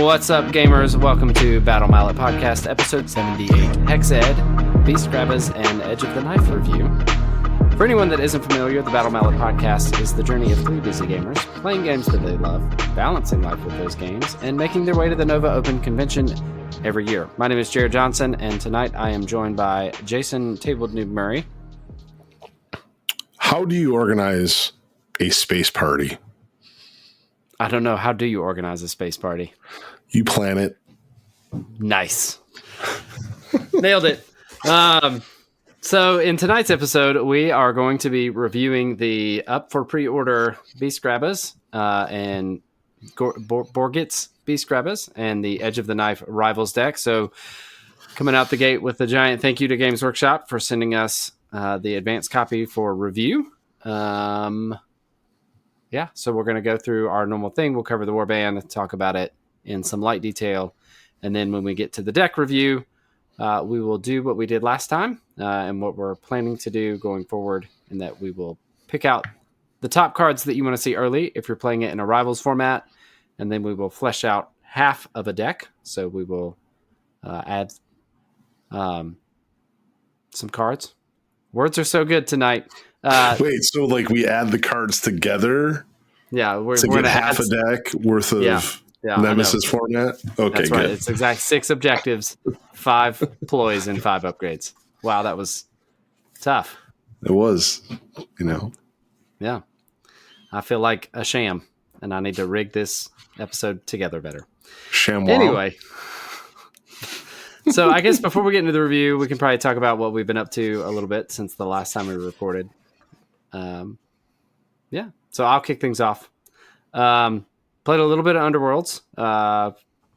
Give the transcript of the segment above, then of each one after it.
What's up, gamers? Welcome to Battle Mallet Podcast, episode 78. Hexed, Beastgrabbaz, and Edge of the Knife review. For anyone that isn't familiar, the Battle Mallet Podcast is the journey of three busy gamers playing games that they love, balancing life with those games, and making their way to the Nova Open Convention every year. My name is Jerod Johnson, and tonight I am joined by Jason Tabled Noob Murray. How do you organize a space party? I don't know. How do you organize a space party? You plan it. Nice. Nailed it. So in tonight's episode, we are going to be reviewing the up for pre-order Beastgrabbaz and Borgit's Beastgrabbaz and the Edge of the Knife Rivals deck. So coming out the gate with a giant thank you to Games Workshop for sending us the advanced copy for review. Yeah, so we're going to go through our normal thing. We'll cover the warband, talk about it in some light detail. And then when we get to the deck review, we will do what we did last time and what we're planning to do going forward, in that we will pick out the top cards that you want to see early if you're playing it in a Rivals format, and then we will flesh out half of a deck. So we will add some cards. Words are so good tonight. Wait, so like we add the cards together? Yeah, we're get half a deck worth of Nemesis format? Okay, that's good. Right. It's exact 6 objectives, 5 ploys, and 5 upgrades. Wow, that was tough. It was, you know. Yeah. I feel like a sham, and I need to rig this episode together better. Sham. Anyway. So I guess before we get into the review, we can probably talk about what we've been up to a little bit since the last time we recorded. Yeah, so I'll kick things off. Played a little bit of Underworlds.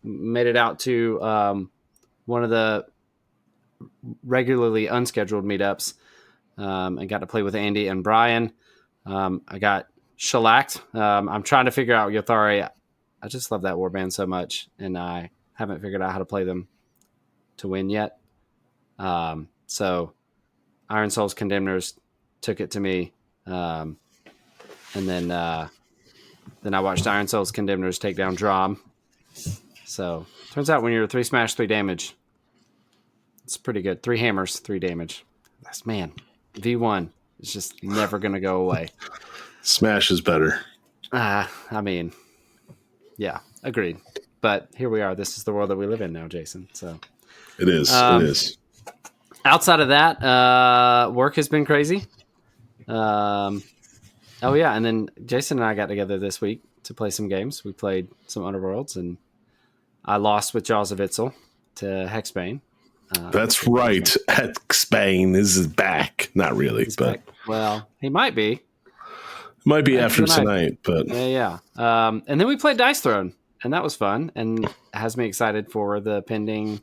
Made it out to one of the regularly unscheduled meetups, and got to play with Andy and Brian. I got shellacked. I'm trying to figure out Yothari. I just love that warband so much, and I haven't figured out how to play them to win yet. So Iron Souls Condemners took it to me. And then I watched Iron Souls Condemners take down Drom. So turns out when you're 3 smash, 3 damage, it's pretty good. 3 hammers, 3 damage. That's, man, V1 is just never going to go away. Smash is better. I mean, yeah, agreed. But here we are. This is the world that we live in now, Jason. So it is. It is. Outside of that, work has been crazy. Oh yeah, and then Jason and I got together this week to play some games. We played some Underworlds, and I lost with Jaws of Itzel to Hexbane. That's right. Hexbane is back. Not really, but back. Well, he might be. Might be after tonight, but yeah. And then we played Dice Throne, and that was fun, and has me excited for the pending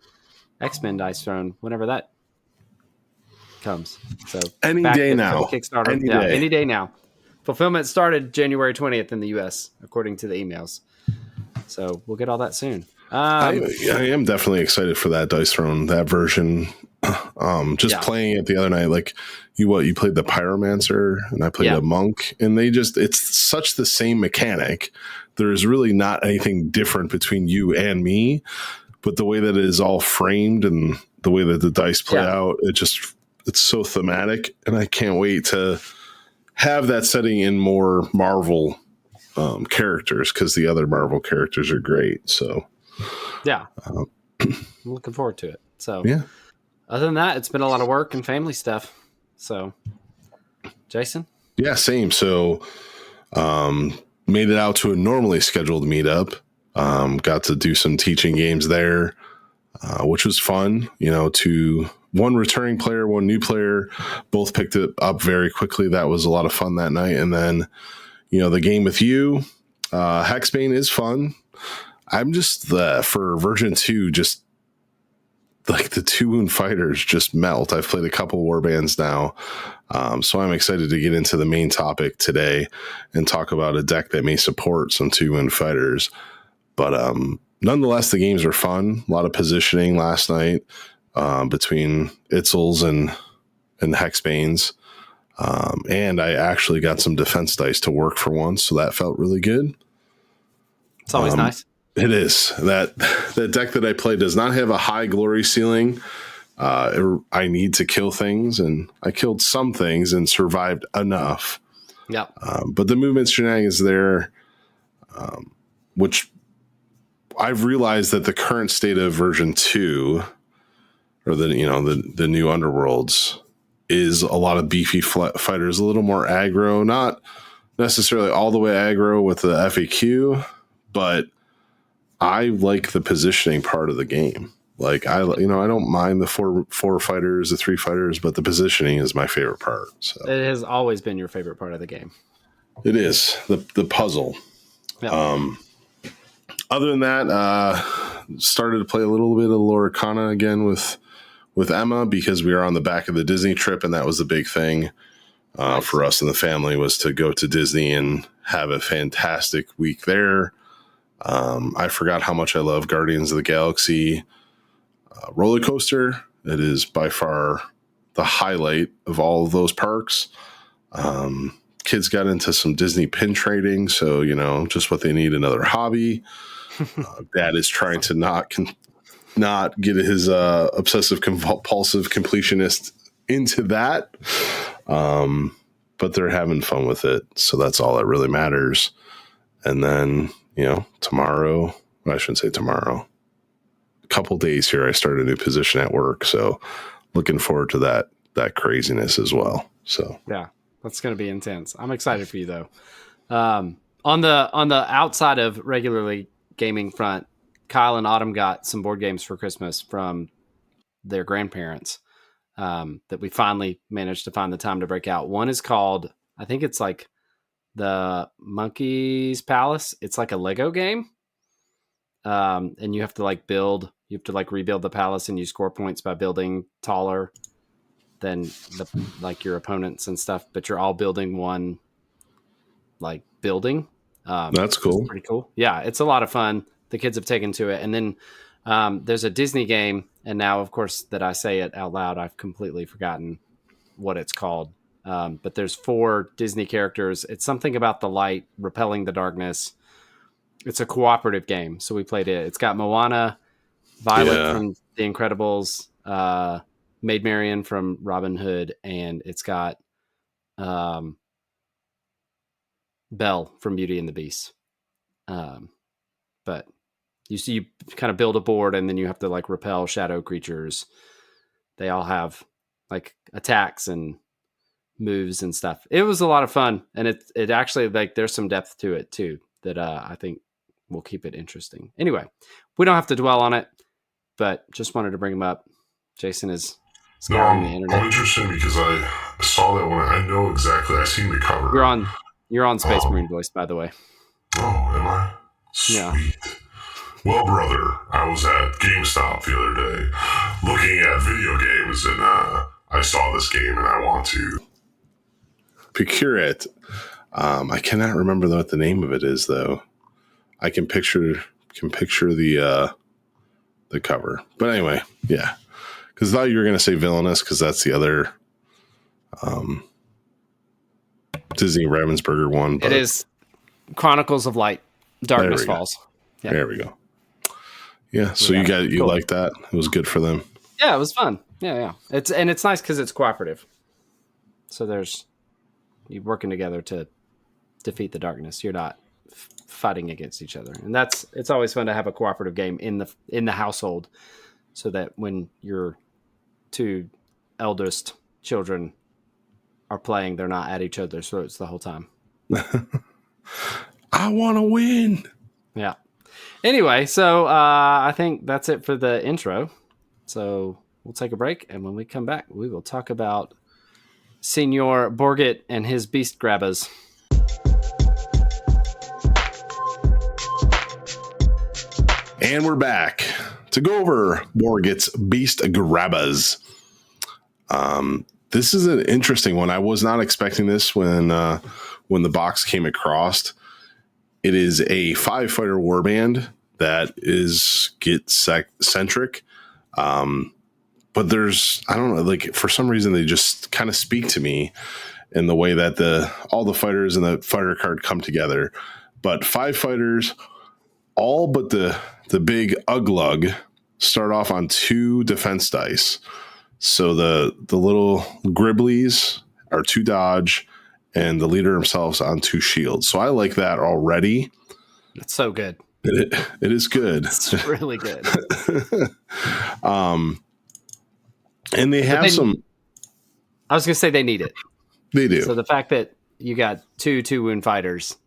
X-Men Dice Throne whenever that comes. So any day now. Kickstarter. Any day now. Fulfillment started January 20th in the US, according to the emails. So we'll get all that soon. I am definitely excited for that Dice Throne, that version. Playing it the other night, like you played the Pyromancer and I played the Monk, and it's such the same mechanic. There's really not anything different between you and me, but the way that it is all framed and the way that the dice play out, it's so thematic, and I can't wait to have that setting in more Marvel characters, because the other Marvel characters are great. So I'm looking forward to it. So yeah. Other than that, it's been a lot of work and family stuff. So Jason? Yeah, same. So made it out to a normally scheduled meetup. Got to do some teaching games there, which was fun. To one returning player, one new player, both picked it up very quickly. That was a lot of fun that night. And then, the game with you, Hexbane is fun. I'm just for version 2, just like the 2 wound fighters just melt. I've played a couple warbands now. So I'm excited to get into the main topic today and talk about a deck that may support some 2 wound fighters. But nonetheless, the games are fun. A lot of positioning last night between Itzels and Hexbanes. And I actually got some defense dice to work for once, so that felt really good. It's always nice. It is. That deck that I play does not have a high glory ceiling. I need to kill things, and I killed some things and survived enough. Yeah. But the movement shenanigans there, which I've realized that the current state of version 2, or the new Underworlds, is a lot of beefy fighters, a little more aggro, not necessarily all the way aggro with the FAQ, but I like the positioning part of the game. Like I don't mind the four fighters, the 3 fighters, but the positioning is my favorite part. So It has always been your favorite part of the game. it is the puzzle. Yeah. Other than that, started to play a little bit of Loricana again with Emma, because we were on the back of the Disney trip, and that was the big thing Nice. for us and the family, was to go to Disney and have a fantastic week there. I forgot how much I love Guardians of the Galaxy roller coaster. It is by far the highlight of all of those parks. Kids got into some Disney pin trading, so just what they need, another hobby. Dad is trying to not get his obsessive compulsive completionist into that, but they're having fun with it, so that's all that really matters. And then tomorrow, I shouldn't say tomorrow, a couple days here, I start a new position at work, so looking forward to that craziness as well. So yeah, that's going to be intense. I'm excited for you though. On the outside of regularly gaming front, Kyle and Autumn got some board games for Christmas from their grandparents that we finally managed to find the time to break out. One is called, I think it's like the Monkey's Palace. It's like a Lego game. And you have to rebuild the palace, and you score points by building taller than your opponents and stuff, but you're all building one building. that's cool. Pretty cool. Yeah, it's a lot of fun. The kids have taken to it. And then there's a Disney game, and now, of course, that I say it out loud, I've completely forgotten what it's called. But there's 4 Disney characters. It's something about the light repelling the darkness. It's a cooperative game, so we played it. It's got Moana, Violet from The Incredibles, Maid Marian from Robin Hood, and it's got Belle from Beauty and the Beast. But you kind of build a board, and then you have to repel shadow creatures. They all have attacks and moves and stuff. It was a lot of fun, and it actually there's some depth to it too that I think will keep it interesting. Anyway, we don't have to dwell on it, but just wanted to bring them up. Jason is scouring the internet. I'm interested because I saw that one. I know exactly. I seen the cover. You're on Space Marine Voice, by the way. Oh, am I? Sweet. Yeah. Well, brother, I was at GameStop the other day looking at video games, and I saw this game, and I want to procure it. I cannot remember what the name of it is, though. I can picture the cover, but anyway, yeah. Because I thought you were going to say Villainous, because that's the other Disney Ravensburger one. But it is Chronicles of Light, Darkness Falls. Yeah. There we go. Yeah, so you liked that? It was good for them. Yeah, it was fun. Yeah. It's nice because it's cooperative. So you're working together to defeat the darkness. You're not fighting against each other, and it's always fun to have a cooperative game in the household, so that when your 2 eldest children are playing, they're not at each other's throats the whole time. I want to win. Yeah. Anyway, so I think that's it for the intro. So we'll take a break, and when we come back, we will talk about Senor Borgit and his Beastgrabbaz. And we're back to go over Borgit's Beastgrabbaz. This is an interesting one. I was not expecting this when the box came across. It is a 5-fighter warband that is Git-centric. But there's, I don't know, for some reason they just kind of speak to me in the way that all the fighters and the fighter card come together. But 5 fighters, all but the big Uglug start off on 2 defense dice. So the little Gribblies are 2 dodge, and the leader himself's on 2 shields. So I like that already. It's so good. It is good. It's really good. And they have some. I was going to say they need it. They do. So the fact that you got 2 2-wound fighters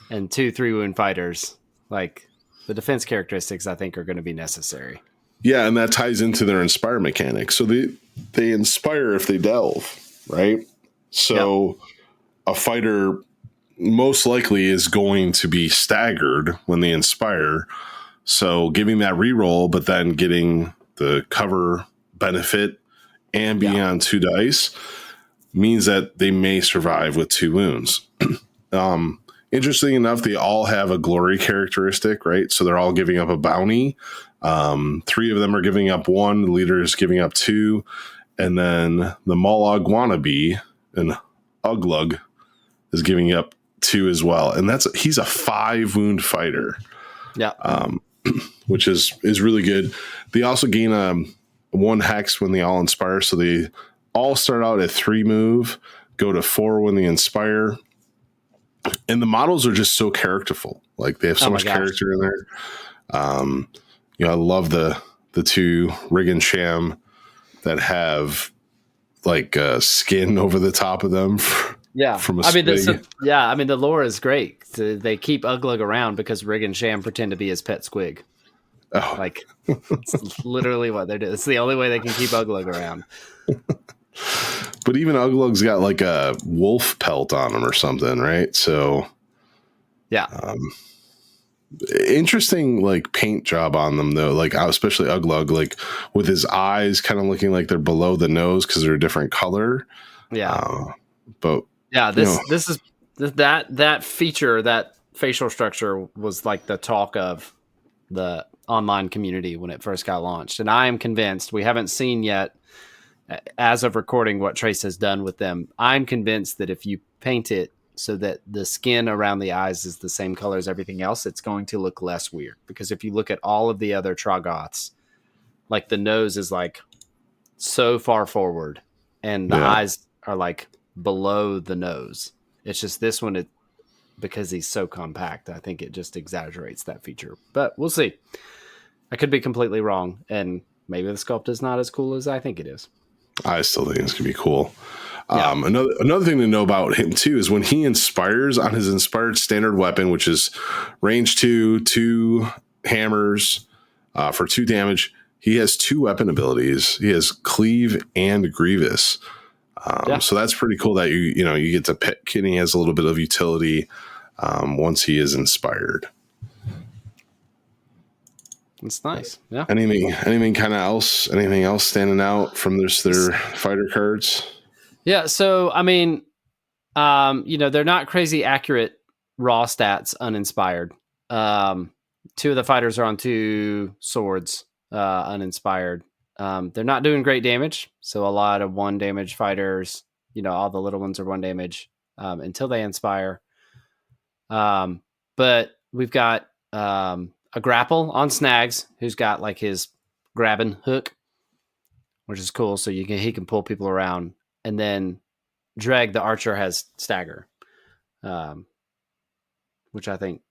and 2 3-wound fighters, like the defense characteristics, I think are going to be necessary. Yeah, and that ties into their inspire mechanic. So they inspire if they delve, right? So a fighter most likely is going to be staggered when they inspire. So giving that reroll, but then getting the cover benefit and being on 2 dice means that they may survive with 2 wounds. Interesting enough, they all have a glory characteristic, right? So they're all giving up a bounty. 3 of them are giving up 1. The leader is giving up 2. And then the Mollog wannabe and Uglug is giving up 2 as well. And he's a 5-wound fighter. Yeah. Which is really good. They also gain 1 hex when they all inspire. So they all start out at 3 move, go to 4 when they inspire. And the models are just so characterful. Like they have so much character in there. I love the 2 Rig and Sham that have like skin over the top of them. From the lore is great. They keep Uglug around because Rig and Sham pretend to be his pet squig. Oh. Like it's literally what they're doing. It's the only way they can keep Uglug around. But even Uglug's got like a wolf pelt on him or something, right? So yeah. Interesting like paint job on them though, like especially Uglug, like with his eyes kind of looking like they're below the nose because they're a different color. But yeah, this is that feature, that facial structure was like the talk of the online community when it first got launched, and I am convinced, we haven't seen yet as of recording what Trace has done with them. I'm convinced that if you paint it so that the skin around the eyes is the same color as everything else, it's going to look less weird. Because if you look at all of the other Troggoths, like the nose is like so far forward and the eyes are like below the nose. It's just this one, because he's so compact, I think it just exaggerates that feature. But we'll see. I could be completely wrong, and maybe the sculpt is not as cool as I think it is. I still think it's gonna be cool. Another thing to know about him too is when he inspires on his inspired standard weapon, which is range 2 hammers for 2 damage. He has 2 weapon abilities. He has Cleave and Grievous. So that's pretty cool that you get to pick, and he has a little bit of utility once he is inspired. It's nice. Yeah. Anything else standing out from their fighter cards? Yeah. So, I mean, they're not crazy accurate raw stats uninspired. 2 of the fighters are on 2 swords, uninspired. They're not doing great damage. So a lot of 1 damage fighters, all the little ones are 1 damage, until they inspire. But we've got, a grapple on Snags, who's got like his grabbing hook, which is cool. So he can pull people around. And then Dreg, the archer, has stagger, which I think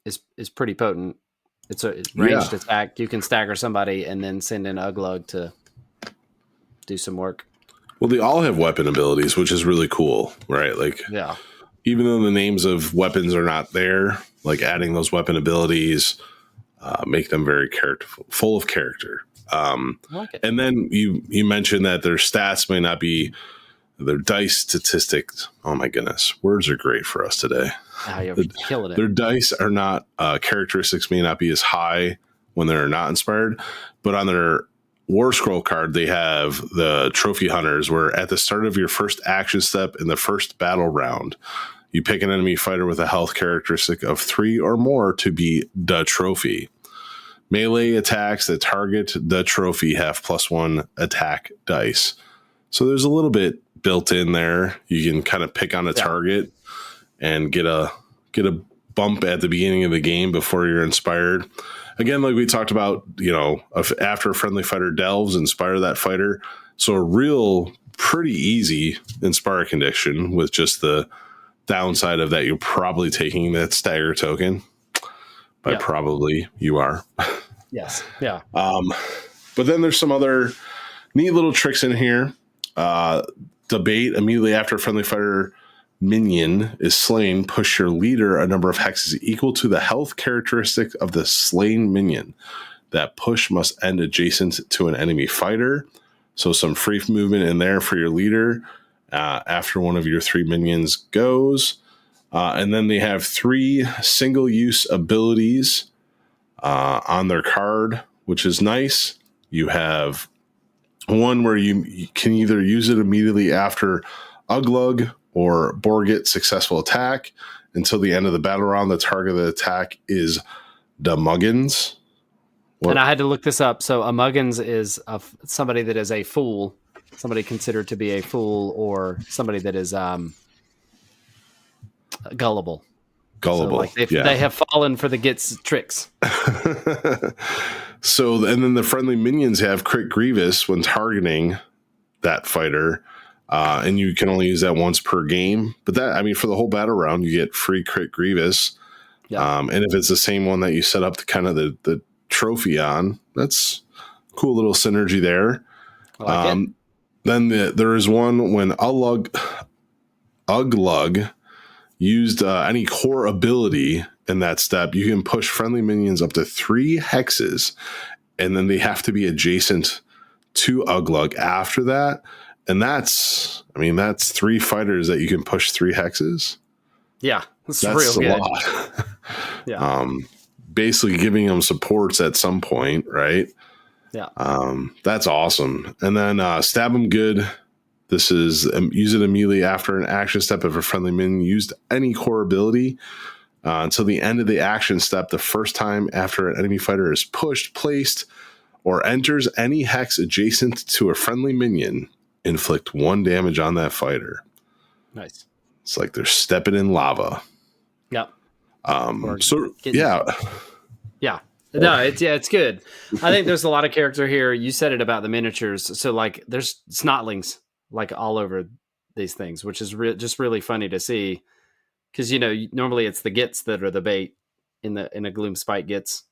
is pretty potent. It's a ranged attack. You can stagger somebody and then send in Uglug to do some work. Well, they all have weapon abilities, which is really cool, right? Like, even though the names of weapons are not there, like adding those weapon abilities make them very full of character. I like it. And then you mentioned that their stats may not be their dice statistics. Oh my goodness, words are great for us today. You're killing it. Their dice are not characteristics may not be as high when they're not inspired, but on their War Scroll card, they have the Trophy Hunters, where at the start of your first action step in the first battle round, you pick an enemy fighter with a health characteristic of 3 or more to be the trophy. Melee attacks that target the trophy have +1 attack dice. So there's a little bit built in there. You can kind of pick on a target and get a bump at the beginning of the game before you're inspired. Again, like we talked about, after a friendly fighter delves, inspire that fighter. So a real pretty easy inspire condition, with just the downside of that you're probably taking that stagger token. By probably, you are. Yes. Yeah. But then there's some other neat little tricks in here. Debate: immediately after a friendly fighter minion is slain, push your leader a number of hexes equal to the health characteristic of the slain minion. That push must end adjacent to an enemy fighter. So some free movement in there for your leader after one of your 3 minions goes. And then they have 3 single-use abilities on their card, which is nice. You have one where you can either use it immediately after Uglug or Borgit successful attack until the end of the battle round. The target of the attack is the Muggins. And I had to look this up. So a Muggins is somebody that is a fool, somebody considered to be a fool, or somebody that is gullible. Gullible. So they have fallen for the Git's tricks. So, and then the friendly minions have crit Grievous when targeting that fighter. And you can only use that once per game. But for the whole battle round, you get free crit Grievous. Yeah. And if it's the same one that you set up to kind of the trophy on, that's cool little synergy there. I like it. Then there is one when Uglug used any core ability in that step, you can push friendly minions up to 3 hexes, and then they have to be adjacent to Uglug after that. And that's 3 fighters that you can push 3 hexes. Yeah, that's real good. A lot. Yeah. Basically giving them supports at some point, right? Yeah. That's awesome. And then stab them good. This is use it immediately after an action step if a friendly minion used any core ability until the end of the action step. The first time after an enemy fighter is pushed, placed, or enters any hex adjacent to a friendly minion, inflict 1 damage on that fighter. Nice. It's like they're stepping in lava. Yep. Yeah. No, it's good. I think there's a lot of character here. You said it about the miniatures. So like there's snotlings like all over these things, which is just really funny to see. Because, normally it's the Gits that are the bait in a Gloom Spike Gits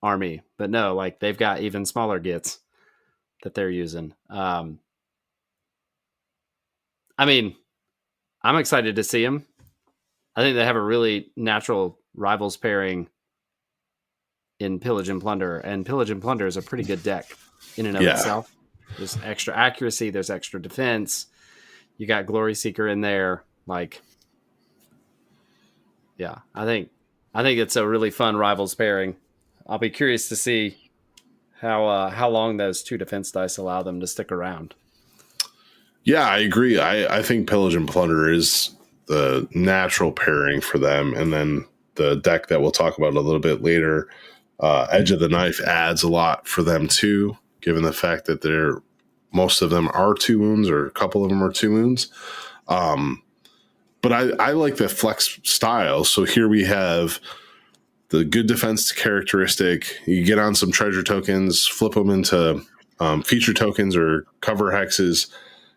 army. But no, like they've got even smaller Gits that they're using. I'm excited to see them. I think they have a really natural rivals pairing in Pillage and Plunder. And Pillage and Plunder is a pretty good deck in and of itself. There's extra accuracy. There's extra defense. You got Glory Seeker in there. Like, yeah, I think it's a really fun rivals pairing. I'll be curious to see how long those 2 defense dice allow them to stick around. Yeah, I agree. I think Pillage and Plunder is the natural pairing for them. And then the deck that we'll talk about a little bit later, Edge of the Knife, adds a lot for them too, given the fact that most of them are 2 wounds, or a couple of them are 2 wounds. But I like the flex style. So here we have the good defense characteristic. You get on some treasure tokens, flip them into feature tokens or cover hexes,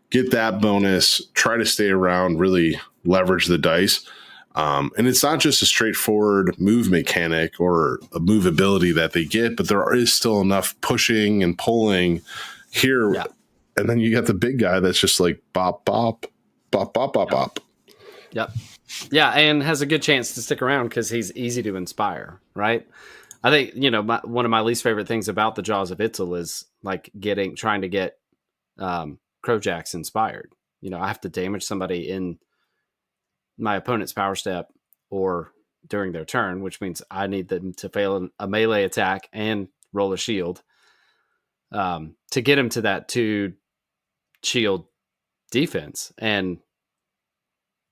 get that bonus, try to stay around, really leverage the dice. And it's not just a straightforward move mechanic or a move ability that they get, but there is still enough pushing and pulling here. Yeah. And then you got the big guy that's just like bop, bop, bop, bop, bop, bop. Yep. Yeah, and has a good chance to stick around because he's easy to inspire, right? I think, one of my least favorite things about the Jaws of Itzel is like trying to get Crowjacks inspired. I have to damage somebody in my opponent's power step or during their turn, which means I need them to fail a melee attack and roll a shield to get him to that 2 shield defense. And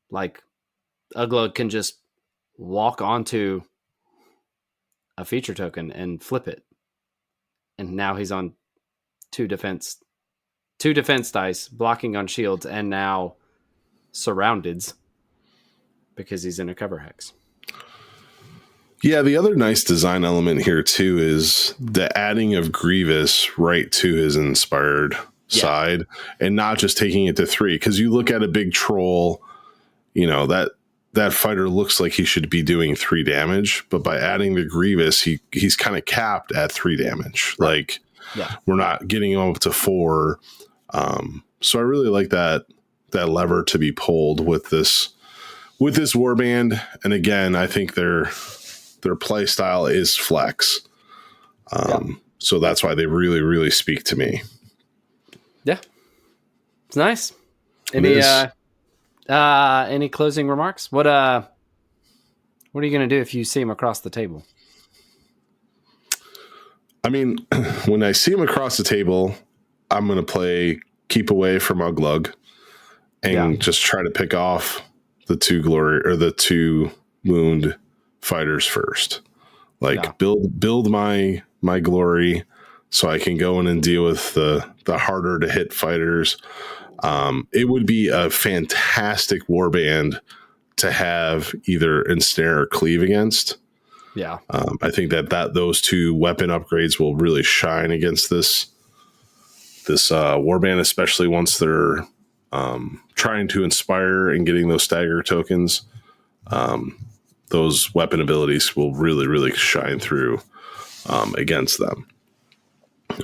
like Uglug can just walk onto a feature token and flip it. And now he's on 2 defense dice, blocking on shields, and now surrounded because he's in a cover hex. Yeah, the other nice design element here too is the adding of Grievous right to his inspired side, and not just taking it to 3. Because you look at a big troll, you know, that fighter looks like he should be doing 3 damage, but by adding the Grievous, he's kind of capped at 3 damage. Like, we're not getting him up to 4. So I really like that lever to be pulled with this warband. And again, I think their play style is flex. So that's why they really, really speak to me. Yeah. It's nice. Any closing remarks? What are you going to do if you see him across the table? I mean, when I see him across the table, I'm going to keep away from Uglug and just try to pick off the 2 glory or the 2 wound fighters first. Like build my glory so I can go in and deal with the harder to hit fighters. It would be a fantastic warband to have either ensnare or cleave against. Yeah. I think that those 2 weapon upgrades will really shine against this warband, especially once they're trying to inspire and getting those stagger tokens. Those weapon abilities will really, really shine through against them.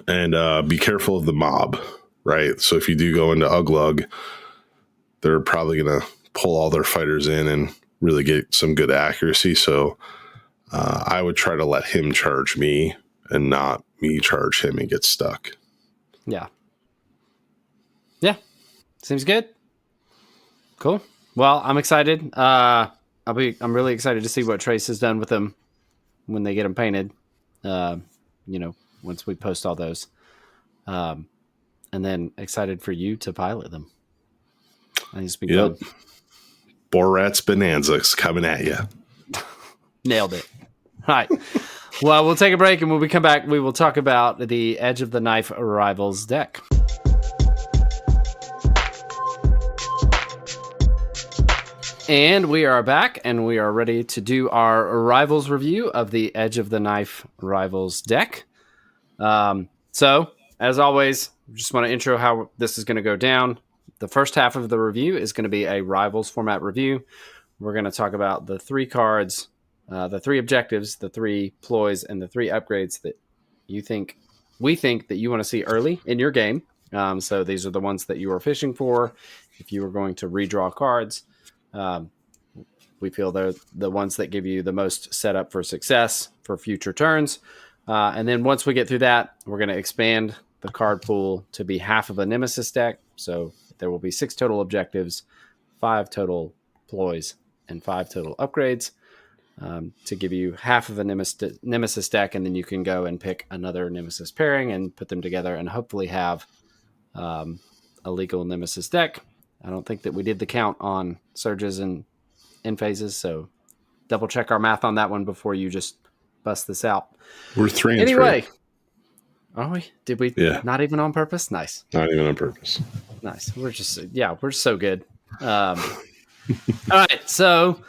And be careful of the mob, right? So if you do go into Uglug, they're probably going to pull all their fighters in and really get some good accuracy. So I would try to let him charge me and not me charge him and get stuck. Yeah. Yeah. Seems good. Cool. Well, I'm excited. I'm really excited to see what Trace has done with them when they get them painted. Once we post all those. And then excited for you to pilot them. I think it's been good. Borat's Bonanza's coming at you. Nailed it. All right. Well, we'll take a break, and when we come back, we will talk about the Edge of the Knife Rivals deck. And we are back, and we are ready to do our Rivals review of the Edge of the Knife Rivals deck. So, as always, just want to intro how this is going to go down. The first half of the review is going to be a Rivals format review. We're going to talk about the 3 cards, the 3 objectives, the 3 ploys, and the 3 upgrades that we think that you want to see early in your game. So these are the ones that you are fishing for. If you are going to redraw cards, we feel they're the ones that give you the most setup for success for future turns. And then once we get through that, we're going to expand the card pool to be half of a Nemesis deck. So there will be 6 total objectives, 5 total ploys, and 5 total upgrades to give you half of a Nemesis deck. And then you can go and pick another Nemesis pairing and put them together and hopefully have a legal Nemesis deck. I don't think that we did the count on surges and end phases, so double check our math on that one before you just bust this out. We're 3 and anyway, 3. Are we? Did we? Yeah. Not even on purpose? Nice. Not even on purpose. Nice. We're so good. All right. So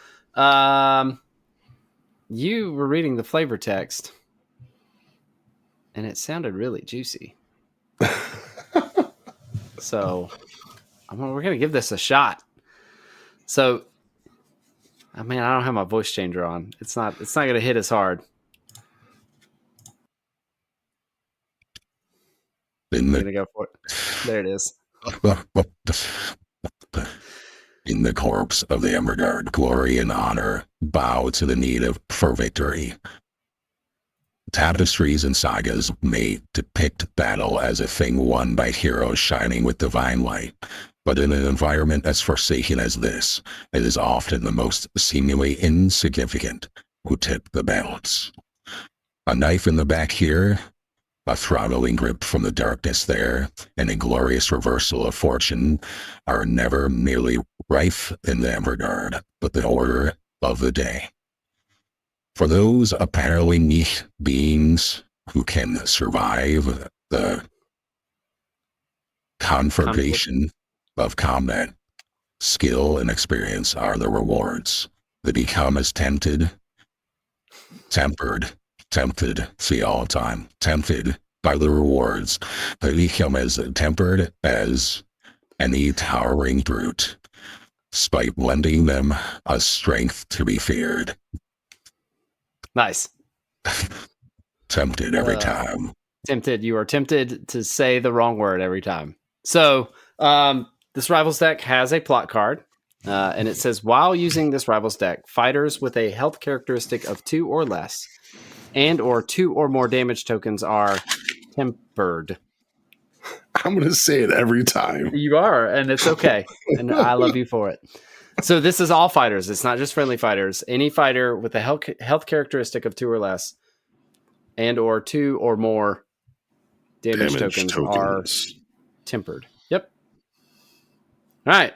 you were reading the flavor text, and it sounded really juicy. So we're going to give this a shot. So, I don't have my voice changer on. It's not going to hit as hard. I'm going to go for it. There it is. In the corpse of the Emberguard, glory and honor bow to the need for victory. Tapestries and sagas may depict battle as a thing won by heroes shining with divine light, but in an environment as forsaken as this, it is often the most seemingly insignificant who tip the balance. A knife in the back here, a throttling grip from the darkness there, and a glorious reversal of fortune are never merely rife in the Emberguard, but the order of the day. For those apparently niche beings who can survive the confrontation of combat, skill and experience are the rewards. They become as tempted tempted, see all the time, tempted by the rewards. They become as tempered as any towering brute, despite lending them a strength to be feared. Nice. Tempted every time. Tempted. You are tempted to say the wrong word every time. So this Rivals deck has a plot card, and it says, while using this Rivals deck, fighters with a health characteristic of 2 or less and or 2 or more damage tokens are tempered. I'm going to say it every time. You are, and it's okay. And I love you for it. So this is all fighters. It's not just friendly fighters. Any fighter with a health characteristic of 2 or less and or 2 or more damage tokens are tempered. Yep. All right.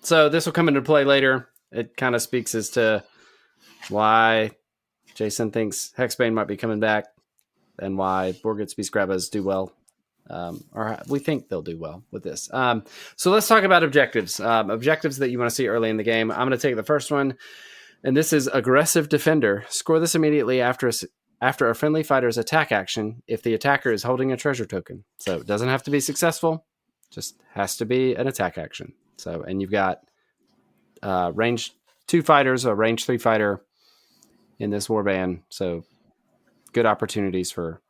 So this will come into play later. It kind of speaks as to why Jason thinks Hexbane might be coming back and why Borgit's Beastgrabbaz do well. Or we think they'll do well with this. So let's talk about objectives. Objectives that you want to see early in the game. I'm going to take the first one, and this is Aggressive Defender. Score this immediately after a friendly fighter's attack action if the attacker is holding a treasure token. So it doesn't have to be successful, just has to be an attack action. So, and you've got range 2 fighters, a range 3 fighter in this warband. So good opportunities for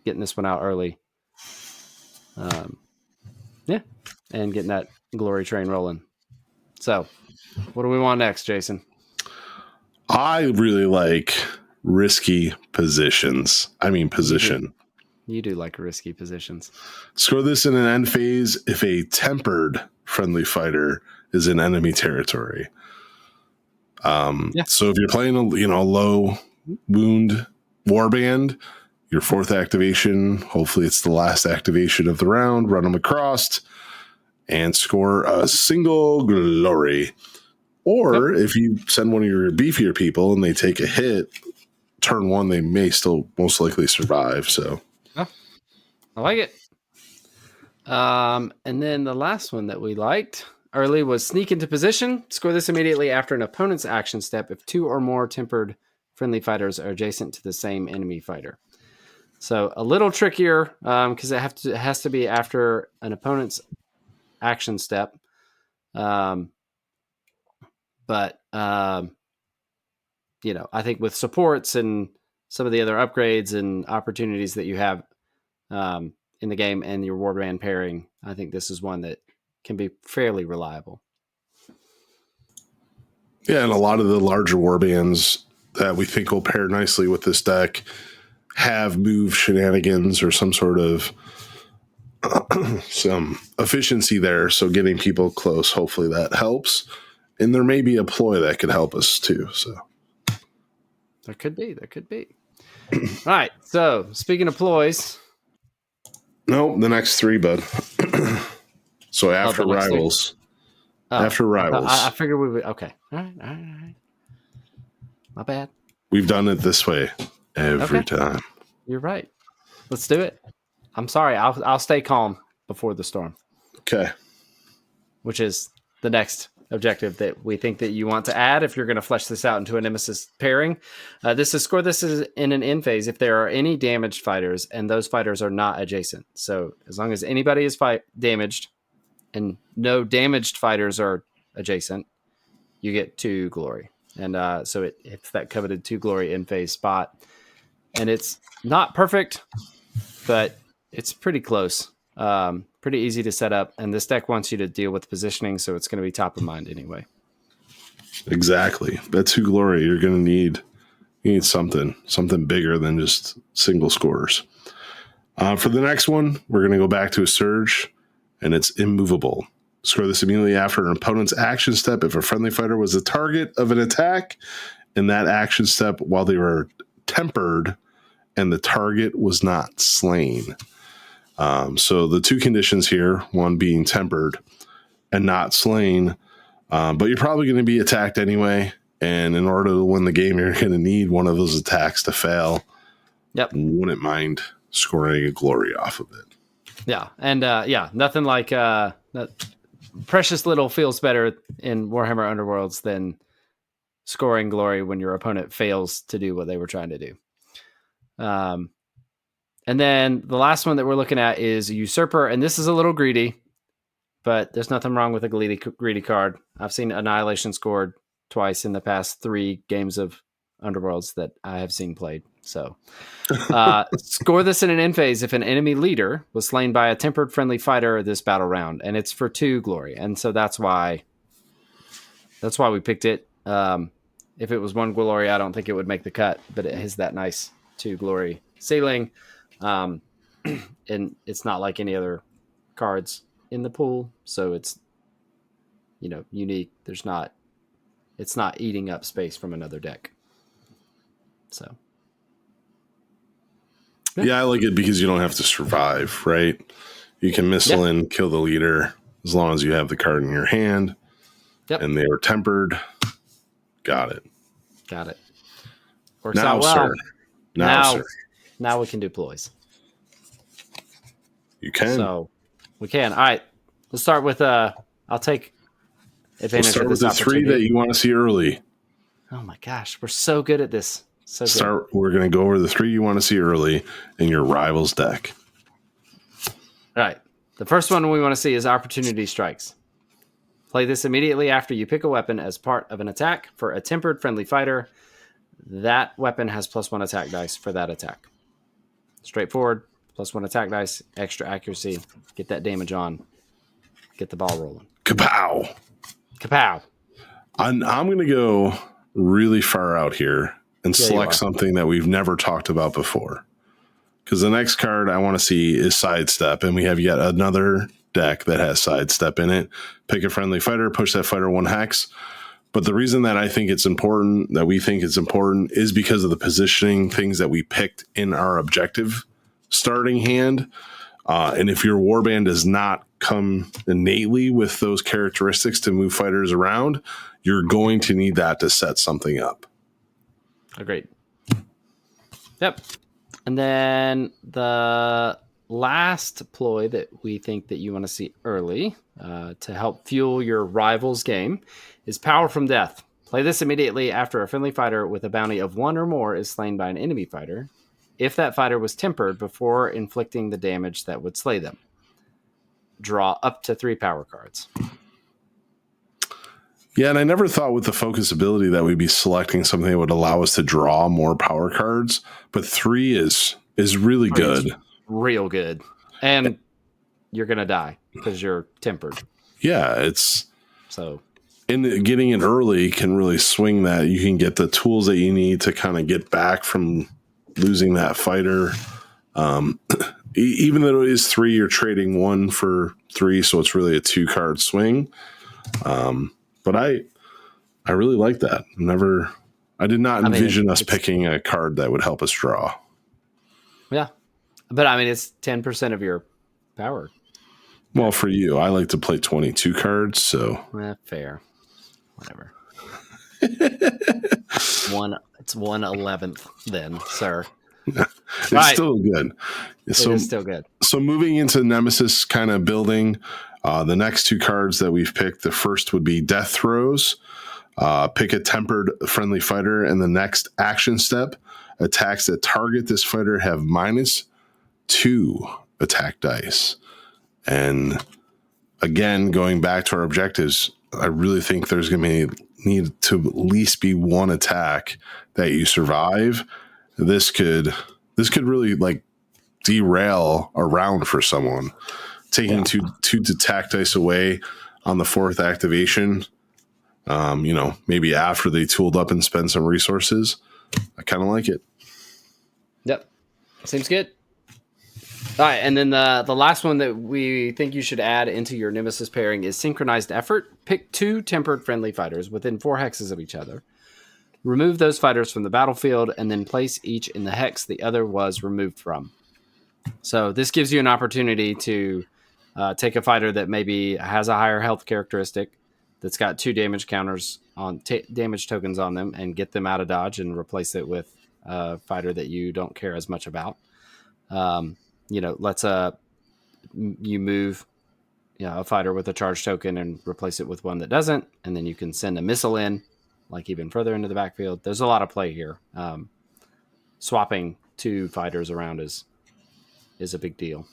getting this one out early. And getting that glory train rolling. So what do we want next, Jason? I really like risky positions. Position. You do like risky positions. Score this in an end phase if a tempered friendly fighter is in enemy territory. So if you're playing a low wound warband, your 4th activation, hopefully it's the last activation of the round, run them across and score a single glory. Or if you send one of your beefier people and they take a hit, turn 1, they may still most likely survive. So I like it. And then the last one that we liked early was Sneak into Position. Score this immediately after an opponent's action step if 2 or more tempered friendly fighters are adjacent to the same enemy fighter. So a little trickier because it has to be after an opponent's action step. But I think with supports and some of the other upgrades and opportunities that you have in the game and your warband pairing, I think this is one that can be fairly reliable. Yeah, and a lot of the larger warbands that we think will pair nicely with this deck have move shenanigans or some sort of some efficiency there. So getting people close, hopefully that helps. And there may be a ploy that could help us too. So there could be. All right. So speaking of ploys. No, the next 3, bud. So after Rivals. After Rivals. I figured we would. Okay. All right. My bad. We've done it this way every time. You're right. Let's do it. I'm sorry. I'll stay calm before the storm. Okay. Which is the next objective that we think that you want to add if you're going to flesh this out into a nemesis pairing. This is score this is in an end phase if there are any damaged fighters and those fighters are not adjacent. So as long as anybody is damaged and no damaged fighters are adjacent, you get 2 glory. And so it hits that coveted 2 glory end phase spot. And it's not perfect, but it's pretty close. Pretty easy to set up. And this deck wants you to deal with positioning, so it's going to be top of mind anyway. Exactly. That 2 glory, you're going to need something bigger than just single scores. For the next one, we're going to go back to a surge, and it's immovable. Score this immediately after an opponent's action step if a friendly fighter was the target of an attack in that action step while they were tempered and the target was not slain. So the 2 conditions here, one being tempered and not slain, but you're probably going to be attacked anyway. And in order to win the game, you're going to need one of those attacks to fail. Yep. Wouldn't mind scoring a glory off of it. Yeah. And nothing like that. Precious little feels better in Warhammer Underworlds than scoring glory when your opponent fails to do what they were trying to do. And then the last one that we're looking at is Usurper, and this is a little greedy, but there's nothing wrong with a greedy card. I've seen Annihilation scored twice in the past 3 games of Underworlds that I have seen played. So score this in an end phase if an enemy leader was slain by a tempered friendly fighter this battle round, and it's for 2 glory. And so that's why we picked it. If it was 1 glory, I don't think it would make the cut, but it has that nice 2 glory ceiling. And it's not like any other cards in the pool, so it's unique. It's not eating up space from another deck. So yeah, I like it because you don't have to survive, right? You can missile in, kill the leader as long as you have the card in your hand. Yep. And they were tempered. Got it. Works now, out well. sir. Now, sir. Now we can do ploys. You can. So we can. All right. Let's start with I'll take advantage We'll start of with this the 3 that you want to see early. Oh my gosh, we're so good at this. So good. We're going to go over the 3 you want to see early in your rival's deck. All right. The first one we want to see is Opportunity Strikes. Play this immediately after you pick a weapon as part of an attack for a tempered friendly fighter. That weapon has +1 attack dice for that attack. Straightforward, +1 attack dice, extra accuracy. Get that damage on. Get the ball rolling. Kapow! Kapow! I'm going to go really far out here and select something that we've never talked about before. Because the next card I want to see is Sidestep, and we have yet another deck that has Sidestep in it. Pick a friendly fighter, push that fighter 1 hex. But the reason that I think it's important, that we think it's important, is because of the positioning things that we picked in our objective starting hand. And if your warband does not come innately with those characteristics to move fighters around, you're going to need that to set something up. Agreed. Yep. And then the last ploy that we think that you want to see early to help fuel your rival's game is Power from Death. Play this immediately after a friendly fighter with a bounty of 1 or more is slain by an enemy fighter, if that fighter was tempered before inflicting the damage that would slay them. Draw up to 3 power cards. Yeah, and I never thought with the focus ability that we'd be selecting something that would allow us to draw more power cards, but 3 is really good. It's real good. And you're going to die because you're tempered. Yeah, it's... So... And getting it early can really swing that. You can get the tools that you need to kind of get back from losing that fighter. Even though it is 3, you're trading 1 for 3, so it's really a 2-card swing. But I really like that. I did not envision us picking a card that would help us draw. Yeah. But it's 10% of your power. Well, for you, I like to play 22 cards, so. Fair. Whatever. It's 1/11th then, sir. It's still good. It is still good. So moving into Nemesis kind of building, the next 2 cards that we've picked, the first would be Death Throws. Pick a tempered friendly fighter, and the next action step, attacks that target this fighter have -2 attack dice. And again, going back to our objectives, I really think there's going to need to at least be 1 attack that you survive. This could really like derail a round for someone. Taking two attack dice away on the 4th activation, maybe after they tooled up and spend some resources. I kind of like it. Yep. Seems good. All right, and then the last one that we think you should add into your Nemesis pairing is Synchronized Effort. Pick 2 tempered friendly fighters within 4 hexes of each other. Remove those fighters from the battlefield, and then place each in the hex the other was removed from. So this gives you an opportunity to take a fighter that maybe has a higher health characteristic, that's got 2 damage counters on damage tokens on them, and get them out of dodge and replace it with a fighter that you don't care as much about. Let's you move a fighter with a charge token and replace it with one that doesn't, and then you can send a missile in, like even further into the backfield. There's a lot of play here. Swapping two fighters around is a big deal.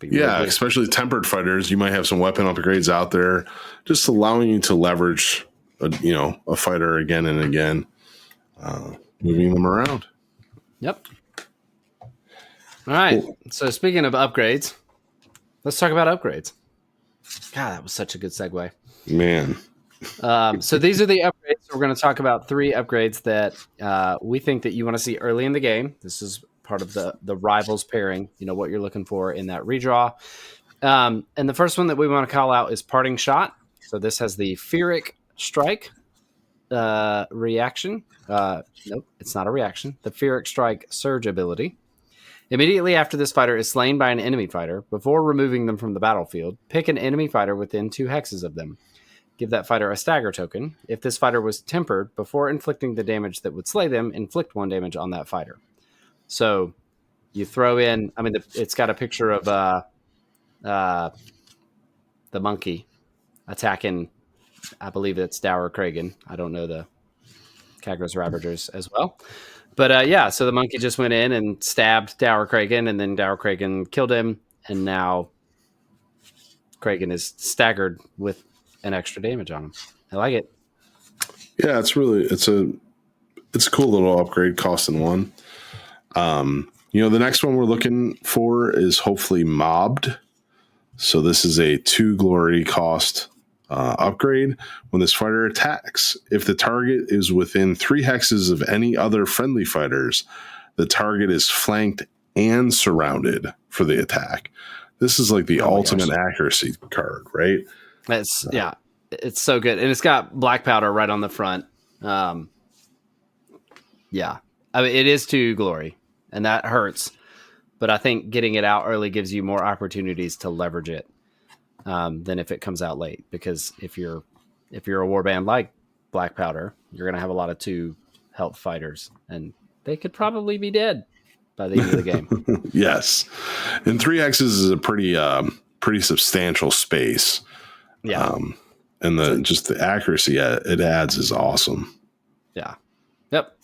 Yeah, especially tempered fighters. You might have some weapon upgrades out there, just allowing you to leverage a fighter again and again, moving them around. Yep. All right. Cool. So speaking of upgrades, let's talk about upgrades. God, that was such a good segue. Man. So these are the upgrades. We're going to talk about 3 upgrades that we think that you want to see early in the game. This is part of the rivals pairing, what you're looking for in that redraw. And the first one that we want to call out is Parting Shot. So this has the Fearic Strike reaction. Nope, it's not a reaction. The Fearic Strike Surge ability. Immediately after this fighter is slain by an enemy fighter, before removing them from the battlefield, pick an enemy fighter within 2 hexes of them. Give that fighter a stagger token. If this fighter was tempered, before inflicting the damage that would slay them, inflict 1 damage on that fighter. So you throw in, it's got a picture of the monkey attacking, I believe it's Dower Kragan. I don't know the Kagros Ravagers as well. But so the monkey just went in and stabbed Dower Kragan, and then Dower Kragan killed him, and now Kragan is staggered with an extra damage on him. I like it. Yeah, it's a cool little upgrade costing 1. The next one we're looking for is hopefully Mobbed. So this is a 2 glory cost upgrade. When this fighter attacks, if the target is within 3 hexes of any other friendly fighters, the target is flanked and surrounded for the attack. This is like the ultimate accuracy card, right? It's so good. And it's got black powder right on the front. It is 2 glory, and that hurts. But I think getting it out early gives you more opportunities to leverage it than if it comes out late. Because if you're a warband like black powder, you're going to have a lot of 2 health fighters, and they could probably be dead by the end of the game. Yes, and 3 hexes is a pretty substantial space. Yeah, and the accuracy it adds is awesome. Yeah. Yep.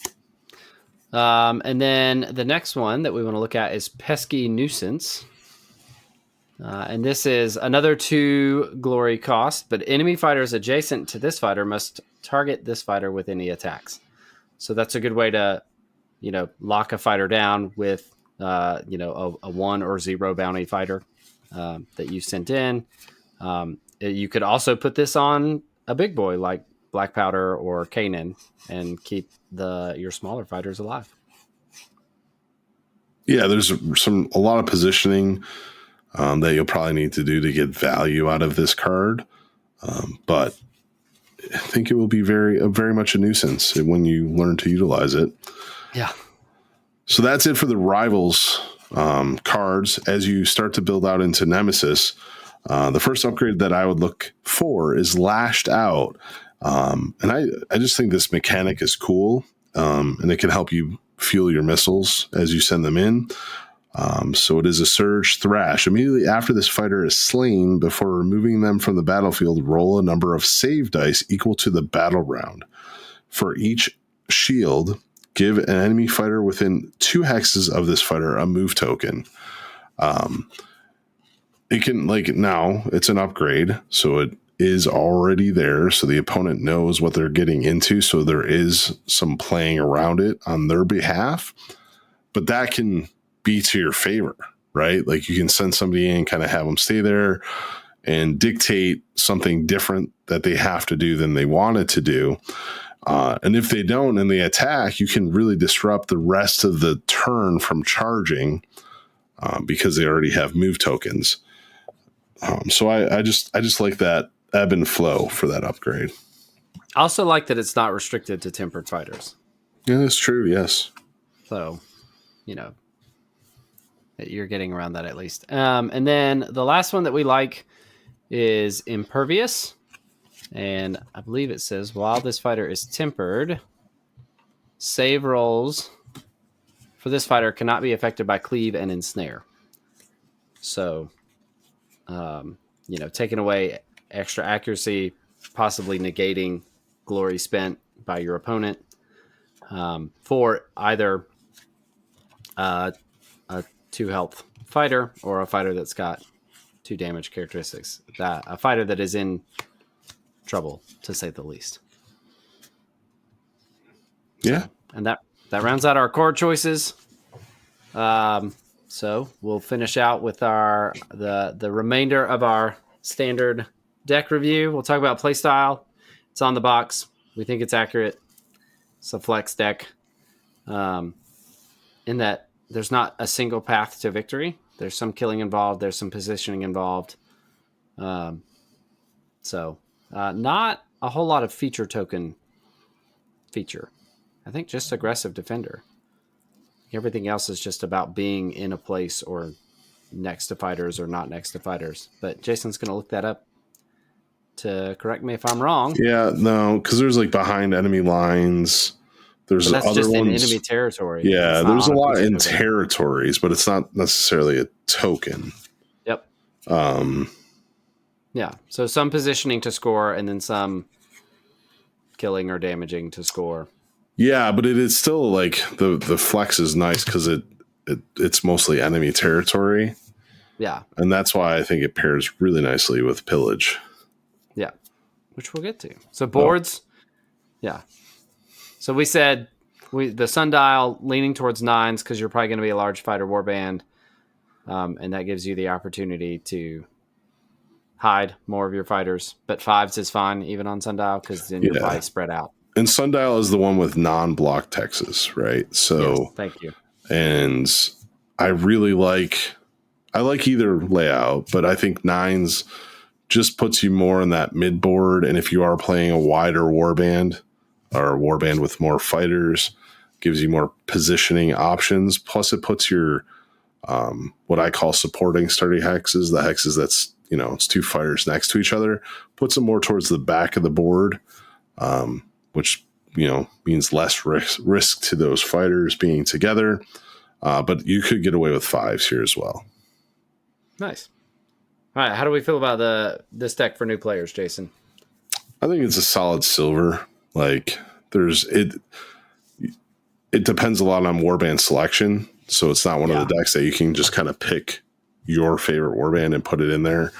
And then the next one that we want to look at is Pesky Nuisance. And this is another 2 glory cost, but enemy fighters adjacent to this fighter must target this fighter with any attacks. So that's a good way to, lock a fighter down with, a 1 or 0 bounty fighter that you sent in. You could also put this on a big boy like Black Powder or Kanan and keep your smaller fighters alive. Yeah, there's a lot of positioning that you'll probably need to do to get value out of this card. But I think it will be very much a nuisance when you learn to utilize it. Yeah. So that's it for the Rivals cards. As you start to build out into Nemesis, the first upgrade that I would look for is Lashed Out. And I just think this mechanic is cool, and it can help you fuel your missiles as you send them in. So it is a Surge Thrash. Immediately after this fighter is slain, before removing them from the battlefield, roll a number of save dice equal to the battle round. For each shield, give an enemy fighter within 2 hexes of this fighter a move token. It can, now it's an upgrade, so it is already there, so the opponent knows what they're getting into, so there is some playing around it on their behalf, but that can be to your favor, right? Like, you can send somebody in, kind of have them stay there and dictate something different that they have to do than they wanted to do. And if they don't and they attack, you can really disrupt the rest of the turn from charging because they already have move tokens. So I just like that ebb and flow for that upgrade. I also like that it's not restricted to tempered fighters. Yeah, that's true. Yes. So, you're getting around that at least. And then the last one that we like is Impervious. And I believe it says, while this fighter is tempered, save rolls for this fighter cannot be affected by Cleave and Ensnare. So, taking away extra accuracy, possibly negating glory spent by your opponent for either a 2 health fighter or a fighter that's got 2 damage characteristics. That a fighter that is in trouble, to say the least. Yeah. And that rounds out our card choices. So we'll finish out with the remainder of our standard deck review. We'll talk about playstyle. It's on the box. We think it's accurate. It's a flex deck. In that there's not a single path to victory. There's some killing involved. There's some positioning involved. So not a whole lot of feature token feature. I think just aggressive defender. Everything else is just about being in a place or next to fighters or not next to fighters. But Jason's going to look that up to correct me if I'm wrong. Yeah, no, because there's like behind enemy lines. There's that's other just ones. in enemy territory. Yeah, there's a lot in token. territories, but it's not necessarily a token. Yep. Yeah. So some positioning to score, and then some killing or damaging to score. Yeah, but it is still like the flex is nice because it's mostly enemy territory. Yeah. And that's why I think it pairs really nicely with pillage. Yeah. Which we'll get to. So boards. Yeah. So we said the sundial leaning towards 9s because you're probably going to be a large fighter warband. And that gives you the opportunity to hide more of your fighters. But 5s is fine even on sundial because then you're probably spread out. And sundial is the one with non-block Texas, right? So yes, thank you. And I really like either layout, but I think 9s just puts you more in that mid board. And if you are playing a wider warband or a warband with more fighters, gives you more positioning options. Plus it puts your what I call supporting sturdy hexes, the hexes that's, it's 2 fighters next to each other, puts them more towards the back of the board. Which, means less risk to those fighters being together. But you could get away with 5s here as well. Nice. All right. How do we feel about this deck for new players, Jason? I think it's a solid silver. Like it depends a lot on warband selection. So it's not one of the decks that you can just kind of pick your favorite warband and put it in there.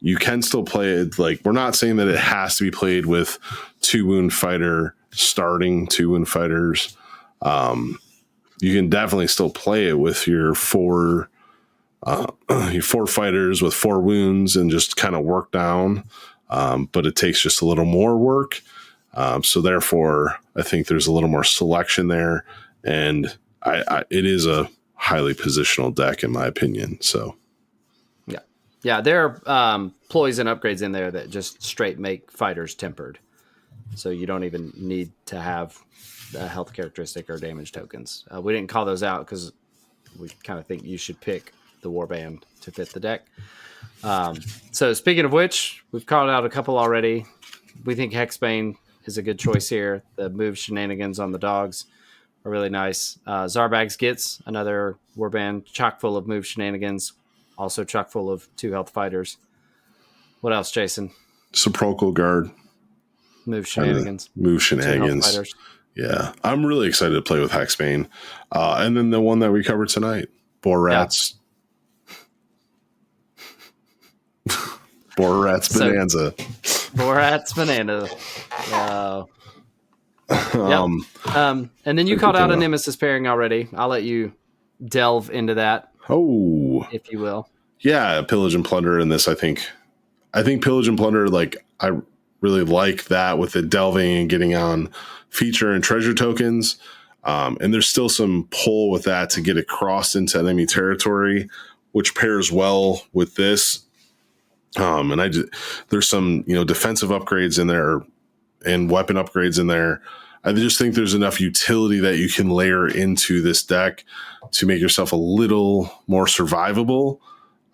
You can still play it. Like, we're not saying that it has to be played with 2 wound fighter starting 2 wound fighters. You can definitely still play it with your 4 fighters with 4 wounds and just kind of work down. But it takes just a little more work. So therefore, I think there's a little more selection there, and it is a highly positional deck in my opinion. So. Yeah, there are ploys and upgrades in there that just straight make fighters tempered. So you don't even need to have a health characteristic or damage tokens. We didn't call those out because we kind of think you should pick the warband to fit the deck. So speaking of which, we've called out a couple already. We think Hexbane is a good choice here. The move shenanigans on the dogs are really nice. Zarbags gets another warband chock full of move shenanigans. Also chock full of 2 health fighters. What else, Jason? Sepulchral Guard. Move shenanigans. Move shenanigans. Yeah. I'm really excited to play with Hexbane. And then the one that we covered tonight, Boar Rats. Yeah. Boar Rats Bonanza. Boar Rats Bonanza. And then you called out a Nemesis pairing already. I'll let you delve into that. Oh, if you will. Yeah, Pillage and Plunder in this, I think Pillage and Plunder, like, I really like that with the delving and getting on feature and treasure tokens. And there's still some pull with that to get across into enemy territory, which pairs well with this. There's some, defensive upgrades in there and weapon upgrades in there. I just think there's enough utility that you can layer into this deck to make yourself a little more survivable.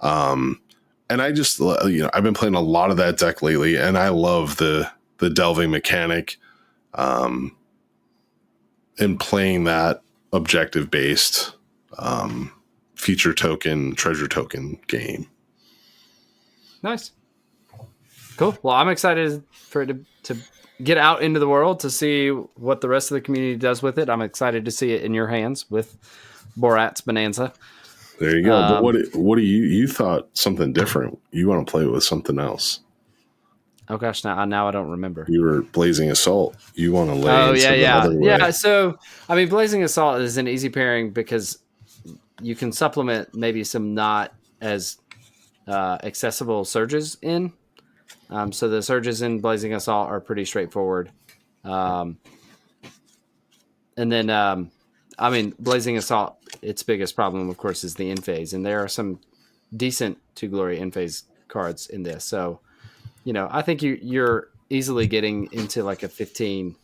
And I just, I've been playing a lot of that deck lately, and I love the delving mechanic, and playing that objective based, feature token, treasure token game. Nice. Cool. Well, I'm excited for it to get out into the world to see what the rest of the community does with it. I'm excited to see it in your hands with Borat's Bonanza. There you go. But what do you thought something different? You want to play with something else? Oh gosh, now I don't remember. You were Blazing Assault. You want to lay the other way. Yeah. So I mean, Blazing Assault is an easy pairing because you can supplement maybe some not as accessible surges in. So the surges in Blazing Assault are pretty straightforward. And then, I mean, Blazing Assault, its biggest problem, of course, is the end phase. And there are some decent 2 Glory end phase cards in this. So, you know, I think you're easily getting into like a 15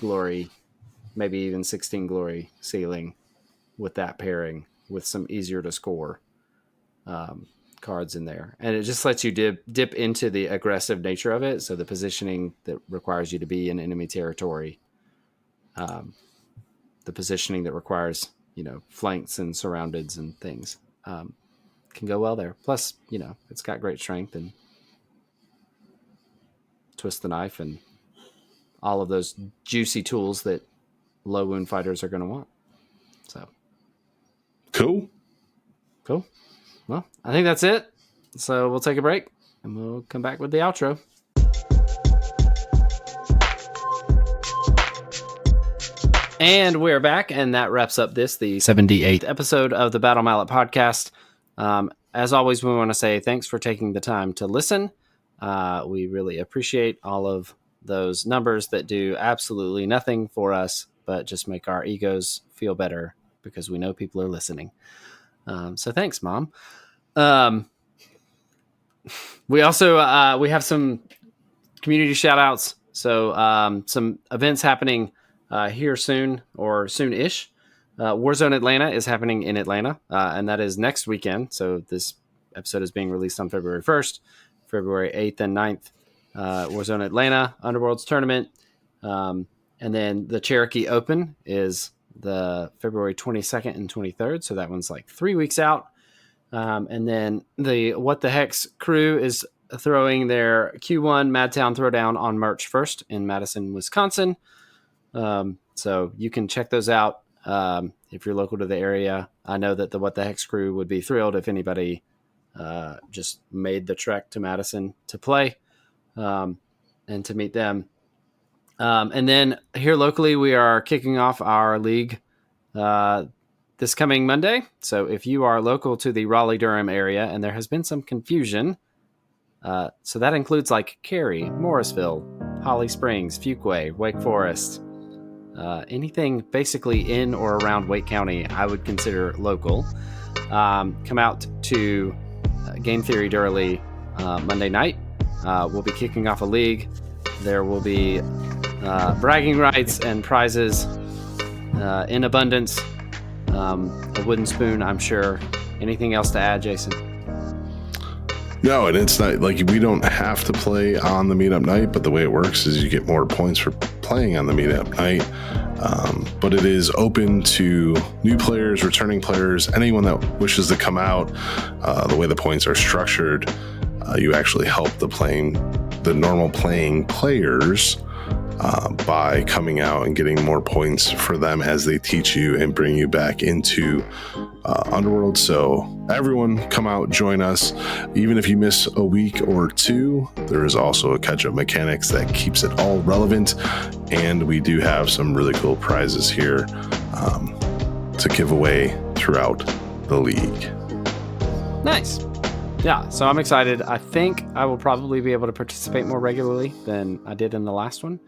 Glory, maybe even 16 Glory ceiling with that pairing with some easier to score cards in there. And it just lets you dip into the aggressive nature of it. So the positioning that requires you to be in enemy territory, the positioning that requires, you know, flanks and surroundeds and things can go well there. Plus, you know, it's got great strength and twist the knife and all of those juicy tools that low wound fighters are going to want. So cool. Well, I think that's it. So we'll take a break and we'll come back with the outro. And we're back, and that wraps up the 78th episode of the Battle Mallet podcast. As always, we want to say thanks for taking the time to listen. We really appreciate all of those numbers that do absolutely nothing for us, but just make our egos feel better because we know people are listening. So thanks, Mom. We also we have some community shout outs. So some events happening here soon or soon-ish. Warzone Atlanta is happening in Atlanta, and that is next weekend. So this episode is being released on February 1st, February 8th and 9th. Warzone Atlanta, Underworlds tournament. And then the Cherokee Open is the February 22nd and 23rd. So that one's like 3 weeks out. And then the What the Hex crew is throwing their Q1 Madtown Throwdown on March 1st in Madison, Wisconsin. So you can check those out if you're local to the area. I know that the What the Hex crew would be thrilled if anybody just made the trek to Madison to play and to meet them. And then here locally, we are kicking off our league this coming Monday. So if you are local to the Raleigh-Durham area, and there has been some confusion, so that includes like Cary, Morrisville, Holly Springs, Fuquay, Wake Forest, anything basically in or around Wake County, I would consider local. Come out to Game Theory Durley Monday night. We'll be kicking off a league. There will be bragging rights and prizes in abundance. A wooden spoon, I'm sure. Anything else to add, Jason? No, and it's not like we don't have to play on the meetup night, but the way it works is you get more points for playing on the meetup night. But it is open to new players, returning players, anyone that wishes to come out. The way the points are structured, you actually help the normal playing players by coming out and getting more points for them as they teach you and bring you back into Underworld. So everyone come out, join us. Even if you miss a week or two, there is also a catch-up mechanics that keeps it all relevant. And we do have some really cool prizes here to give away throughout the league. Nice. Yeah, so I'm excited. I think I will probably be able to participate more regularly than I did in the last one.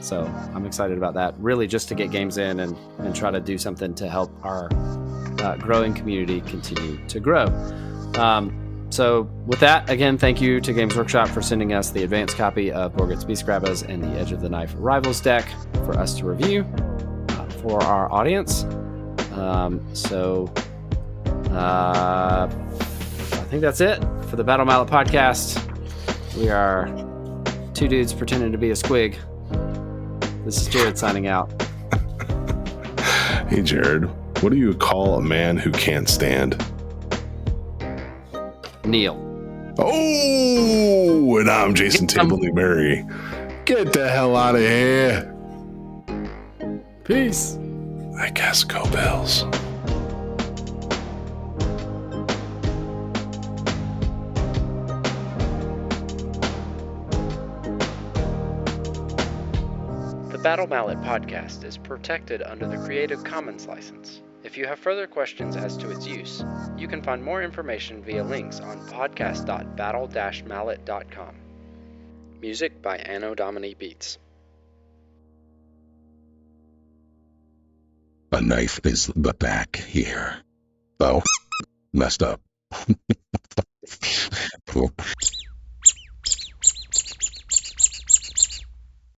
So I'm excited about that. Really just to get games in and try to do something to help our growing community continue to grow. So with that, again, thank you to Games Workshop for sending us the advanced copy of Borgit's Beastgrabbaz and the Edge of the Knife Rivals deck for us to review for our audience. I think that's it for the Battle Mallet podcast. We are two dudes pretending to be a squig. This is Jerod signing out. Hey, Jerod, what do you call a man who can't stand? Neil. Oh, and I'm Jason Table Newberry. Get the hell out of here. Peace. I guess go Bills. The Battle Mallet podcast is protected under the Creative Commons license. If you have further questions as to its use, you can find more information via links on podcast.battle-mallet.com. Music by Anno Domini Beats. A knife is the back here. Oh, messed up.